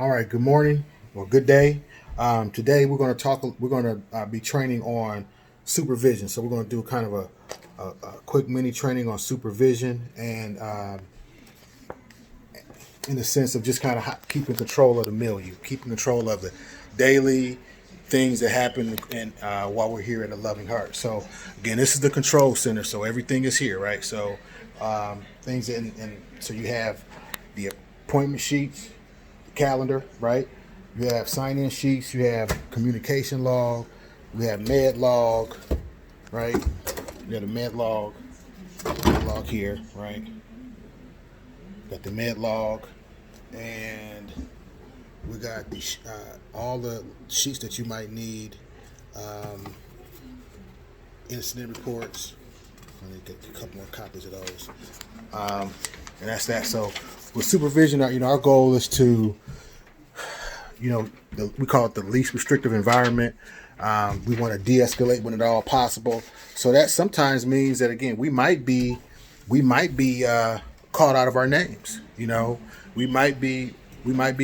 All right, good morning or good day. Today we're going to talk. We're going to be training on supervision. So we're going to do kind of a quick mini training on supervision, and in the sense of just kind of keeping control of the milieu, keeping control of the daily things that happen, and while we're here at a Loving Heart. So again, this is the control center. So everything is here, right? So things so you have the appointment sheets, calendar, right? You have sign-in sheets, you have communication log, we have med log, right? You got the med log here, right? Got the med log, and we got the all the sheets that you might need, incident reports. Let me get a couple more copies of those, and that's that. So with supervision, our goal is to we call it the least restrictive environment. We want to de-escalate when at all possible. So that sometimes means that, again, we might be called out of our names. We might be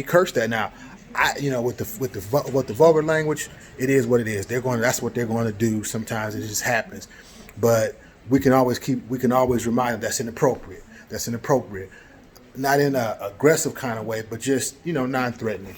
cursed at. Now, with the vulgar language, it is what it is. That's what they're going to do. Sometimes it just happens, but we can always remind them that's inappropriate. That's inappropriate. Not in an aggressive kind of way, but just non-threatening.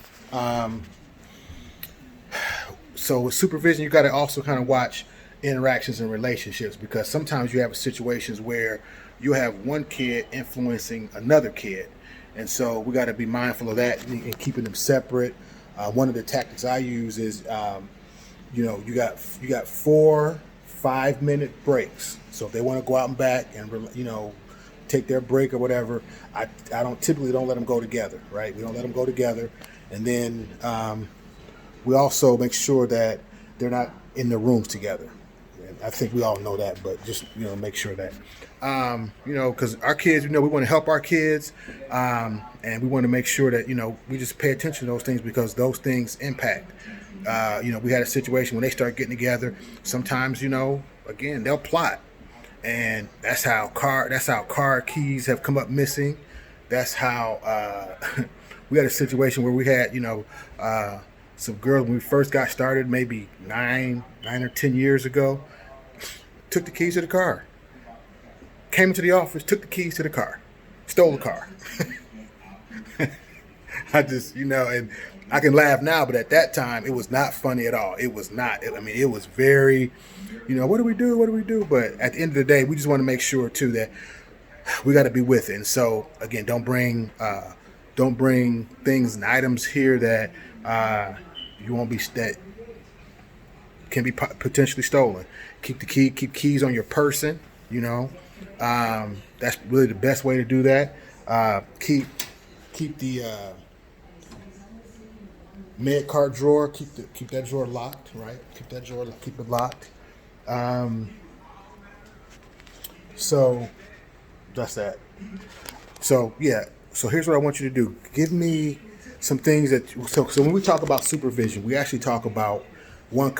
So with supervision, you got to also kind of watch interactions and relationships, because sometimes you have situations where you have one kid influencing another kid, and so we got to be mindful of that and keeping them separate. One of the tactics I use is, you got 4 5-minute breaks. So if they want to go out and back and take their break or whatever, I typically don't let them go together, right? We don't let them go together. And then we also make sure that they're not in the rooms together. And I think we all know that, but just make sure that because our kids, we want to help our kids, and we want to make sure that we just pay attention to those things, because those things impact. We had a situation when they start getting together. Sometimes again, they'll plot, and that's how car keys have come up missing. That's how we had a situation where we had some girls when we first got started, maybe 9 or 10 years ago, took the keys to the car, came into the office, took the keys to the car, stole the car. I just and I can laugh now, but at that time it was not funny at all. It was not. It was very, what do we do? But at the end of the day, we just want to make sure too that we got to be with it. And so again, don't bring things and items here that you won't be that can be potentially stolen. Keep keys on your person. That's really the best way to do that. Keep the med cart drawer. Keep that drawer locked, right? Keep it locked. So that's that. So yeah. So here's what I want you to do. Give me some things so when we talk about supervision, we actually talk about one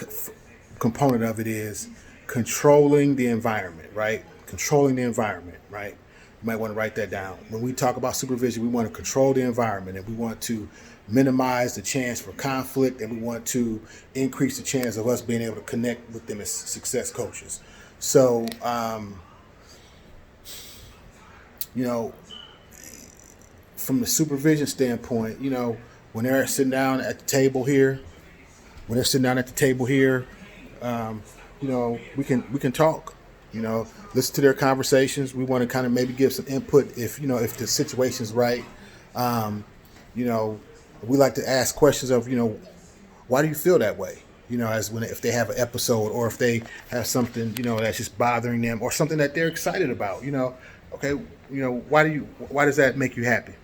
component of it is controlling the environment, right? Controlling the environment, right? You might want to write that down. When we talk about supervision, we want to control the environment, and we want to minimize the chance for conflict, and we want to increase the chance of us being able to connect with them as success coaches. So, from the supervision standpoint, when they're sitting down at the table here, we can talk, listen to their conversations. We want to kind of maybe give some input if the situation's right. We like to ask questions of, why do you feel that way? If they have an episode, or if they have something, that's just bothering them, or something that they're excited about, okay, why does that make you happy?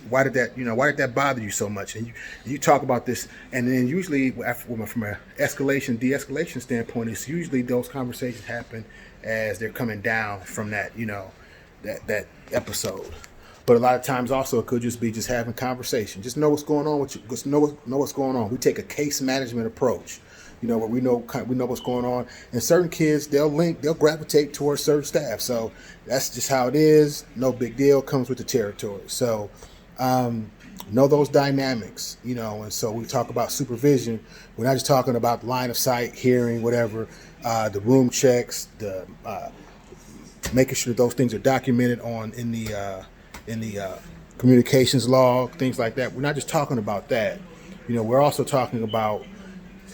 Why did that bother you so much? And you talk about this, and then usually from an de-escalation standpoint, it's usually those conversations happen as they're coming down from that, that episode. But a lot of times also it could just be just having conversation. Just know what's going on with you. Just know what's going on. We take a case management approach, where we know what's going on. And certain kids, they'll gravitate towards certain staff. So that's just how it is. No big deal. Comes with the territory. So Know those dynamics, you know. And so we talk about supervision. We're not just talking about line of sight, hearing, whatever, the room checks, the making sure those things are documented in the communications log, things like that. We're not just talking about that. You know, we're also talking about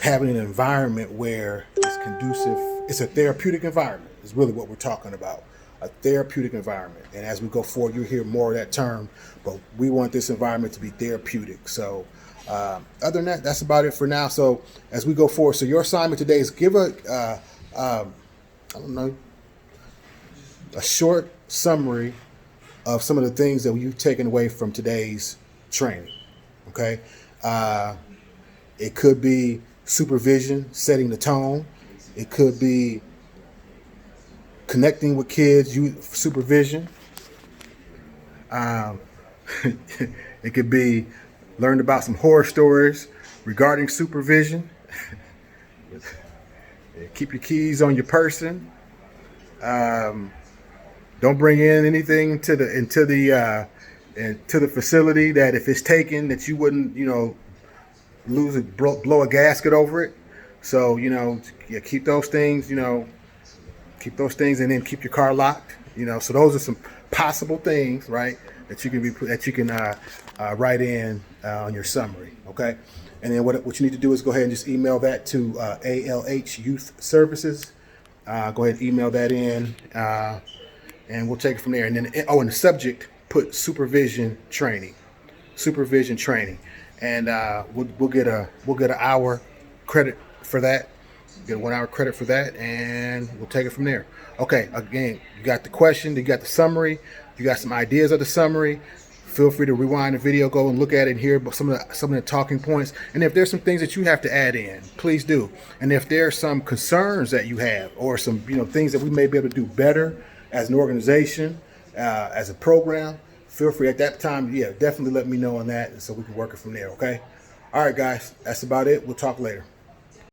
having an environment where it's conducive. It's a therapeutic environment is really what we're talking about. A therapeutic environment. And as we go forward, you'll hear more of that term, but we want this environment to be therapeutic. So other than that, that's about it for now. So as we go forward, so your assignment today is give I don't know, a short summary of some of the things that you've taken away from today's training. Okay. It could be supervision, setting the tone. It could be connecting with kids, youth supervision. It could be learned about some horror stories regarding supervision. Keep your keys on your person. Don't bring in anything into the facility that if it's taken that you wouldn't, you know, blow a gasket over it. So, you know, yeah, keep those things, you know, and then keep your car locked, you know. So those are some possible things, right, that you can write in on your summary, okay. And then what you need to do is go ahead and just email that to ALH Youth Services. Go ahead and email that in, and we'll take it from there. And then in the subject, put supervision training, and we'll get an hour credit for that. Get 1 hour credit for that, and we'll take it from there. Okay, again, you got the question, you got the summary, you got some ideas of the summary. Feel free to rewind the video, go and look at it and hear some of the talking points. And if there's some things that you have to add in, please do. And if there's some concerns that you have, or some, you know, things that we may be able to do better as an organization, as a program, feel free at that time. Yeah, definitely let me know on that, and so we can work it from there. Okay. All right, guys, that's about it. We'll talk later.